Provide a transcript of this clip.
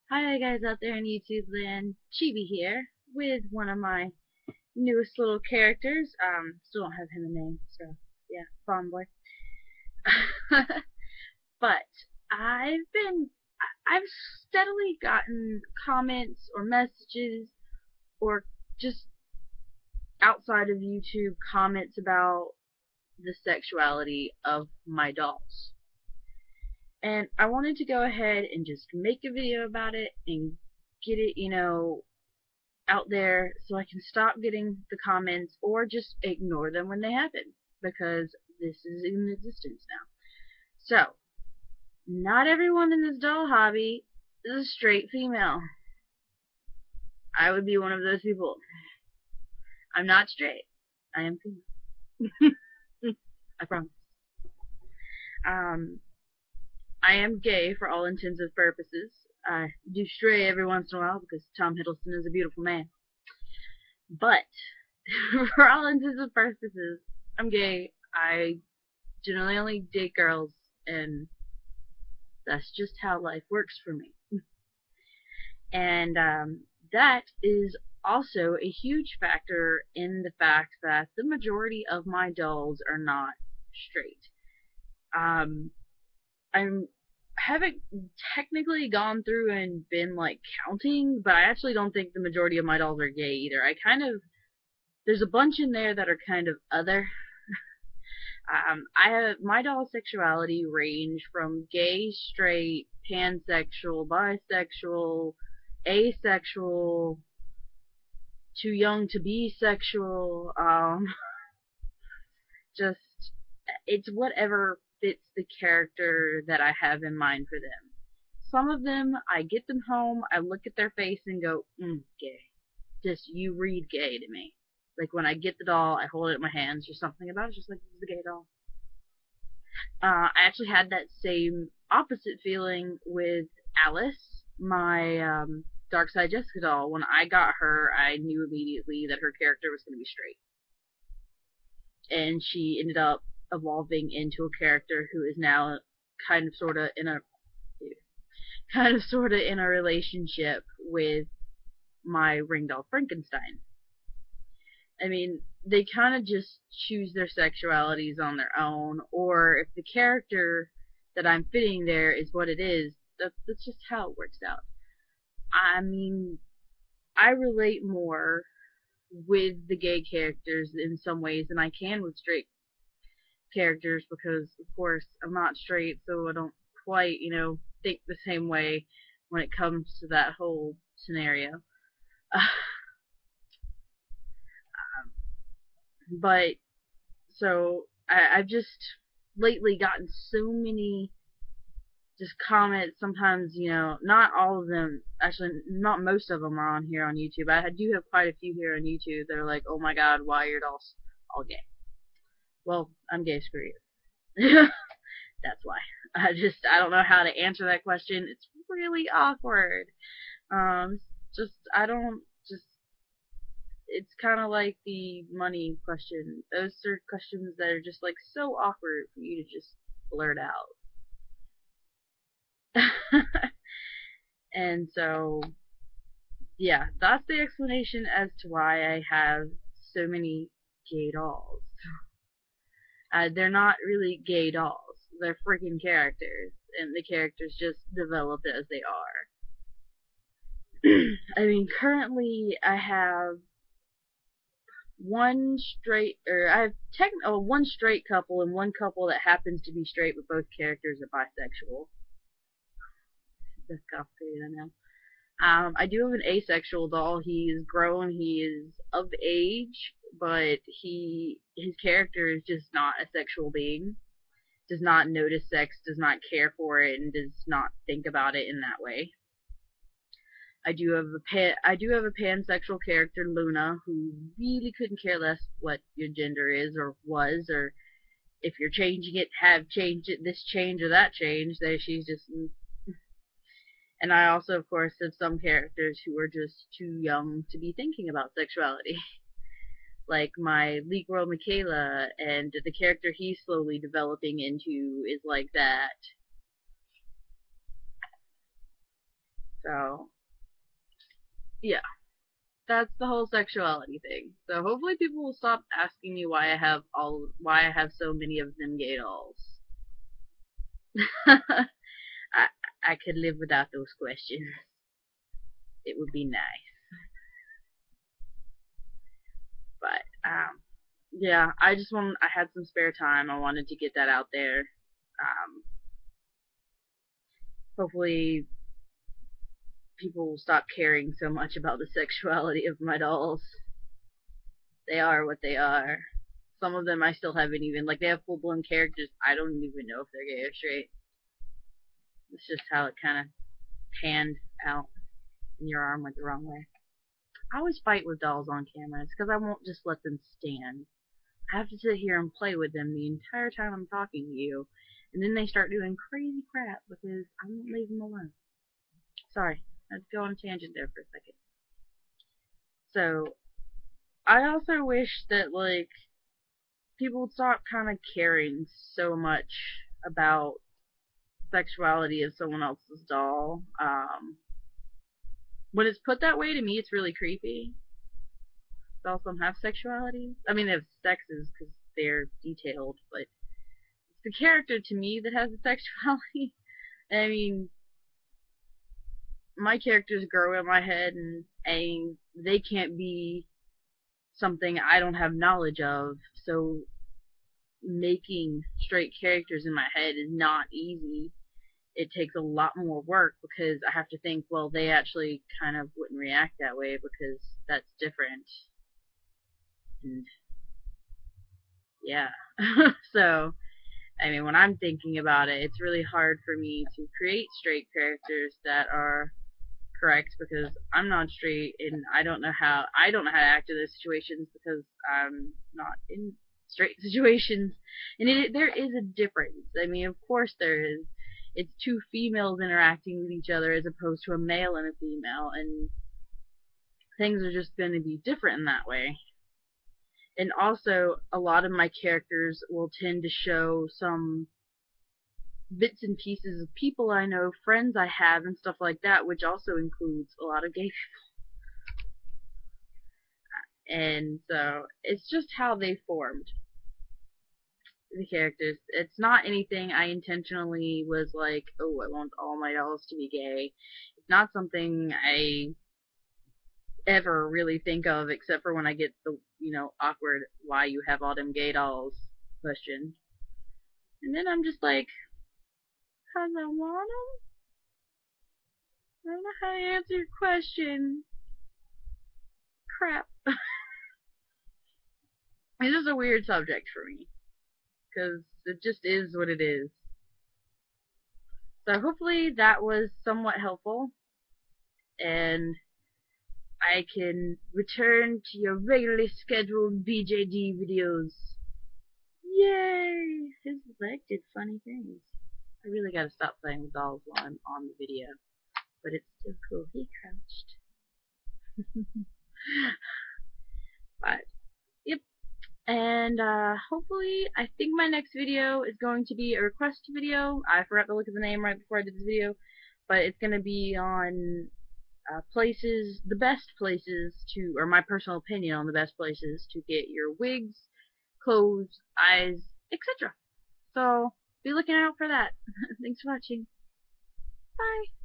Hi guys out there in YouTube land, Chibi here with one of my newest little characters. Still don't have him a name, so yeah, Fawn Boy. But I've been, I've steadily gotten comments or messages or just outside of YouTube comments about the sexuality of my dolls. And I wanted to go ahead and just make a video about it and get it, out there so I can stop getting the comments or just ignore them when they happen because this is in existence now. So, not everyone in this doll hobby is a straight female. I would be one of those people. I'm not straight. I am female. I promise. Um, I am gay for all intents and purposes. I do stray every once in a while because Tom Hiddleston is a beautiful man. But for all intents and purposes, I'm gay. I generally only date girls, and that's just how life works for me. And that is also a huge factor in the fact that the majority of my dolls are not straight. Um, I haven't technically gone through and been like counting, but I actually don't think the majority of my dolls are gay either. There's a bunch in there that are kind of other. I have my doll sexuality range from gay, straight, pansexual, bisexual, asexual, too young to be sexual. Just it's whatever fits the character that I have in mind for them. Some of them, I get them home, I look at their face and go, gay. Just you read gay to me. Like when I get the doll, I hold it in my hands or something about it, just like this is a gay doll. I actually had that same opposite feeling with Alice, my Dark Side Jessica doll. When I got her, I knew immediately that her character was going to be straight. And she ended up evolving into a character who is now kind of sort of in a relationship with my ring doll Frankenstein. I mean, they kind of just choose their sexualities on their own, or if the character that I'm fitting there is what it is, that's just how it works out. I mean, I relate more with the gay characters in some ways than I can with straight characters because, of course, I'm not straight, so I don't quite, think the same way when it comes to that whole scenario. But so I've just lately gotten so many just comments. Sometimes, not all of them, actually, not most of them are on here on YouTube. I do have quite a few here on YouTube that are like, oh my god, why are your dolls all gay? Well, I'm gay, screw you. That's why. I don't know how to answer that question. It's really awkward. Just, I don't, just, it's kind of like the money question. Those are questions that are just like so awkward for you to just blurt out. And so, yeah, that's the explanation as to why I have so many gay dolls. They're not really gay dolls. They're freaking characters, and the characters just develop as they are. I mean, currently I have one straight, or I have one straight couple and one couple that happens to be straight, but both characters are bisexual. That's complicated, I know. I do have an asexual doll. He is grown. He is of age, but his character is just not a sexual being. Does not notice sex, does not care for it, and does not think about it in that way. I do have a pansexual character, Luna, who really couldn't care less what your gender is or was, or if you're changing it, have changed it, this change or that change. There, she's just. And I also, of course, have some characters who are just too young to be thinking about sexuality. Like my Leak World Michaela, and the character he's slowly developing into is like that. So, yeah, that's the whole sexuality thing. So hopefully people will stop asking me why I have so many of them gay dolls. I I could live without those questions. It would be nice. But yeah, I had some spare time. I wanted to get that out there. Hopefully people will stop caring so much about the sexuality of my dolls. They are what they are. Some of them I still haven't even, like, they have full blown characters. I don't even know if they're gay or straight. It's just how it kind of panned out, and your arm went the wrong way. I always fight with dolls on camera. It's because I won't just let them stand. I have to sit here and play with them the entire time I'm talking to you, and then they start doing crazy crap because I won't leave them alone. Sorry, I had to go on a tangent there for a second. So, I also wish that, like, people would stop kind of caring so much about sexuality of someone else's doll. When it's put that way, to me, it's really creepy. Dolls don't have sexuality. I mean, they have sexes because they're detailed, but it's the character to me that has the sexuality. I mean, my characters grow in my head, and they can't be something I don't have knowledge of. So making straight characters in my head is not easy. It takes a lot more work because I have to think, well, they actually kind of wouldn't react that way because that's different. And yeah. So, I mean, when I'm thinking about it, it's really hard for me to create straight characters that are correct because I'm not straight and I don't know how to act in those situations because I'm not in straight situations. And there is a difference. I mean, of course there is. It's two females interacting with each other as opposed to a male and a female, and things are just going to be different in that way. And also, a lot of my characters will tend to show some bits and pieces of people I know, friends I have, and stuff like that, which also includes a lot of gay people. And so, it's just how they formed the characters. It's not anything I intentionally was like, oh, I want all my dolls to be gay. It's not something I ever really think of except for when I get the, awkward why you have all them gay dolls question. And then I'm just like, cause I want them? I don't know how to answer your question. Crap. It's just a weird subject for me. Because it just is what it is. So hopefully that was somewhat helpful. And I can return to your regularly scheduled BJD videos. Yay! His leg did funny things. I really gotta stop playing with dolls while I'm on the video. But it's still cool. He crouched. But, yep. And hopefully, I think my next video is going to be a request video. I forgot to look at the name right before I did this video. But it's going to be on places, the best places to, or my personal opinion on the best places to get your wigs, clothes, eyes, etc. So, be looking out for that. Thanks for watching. Bye.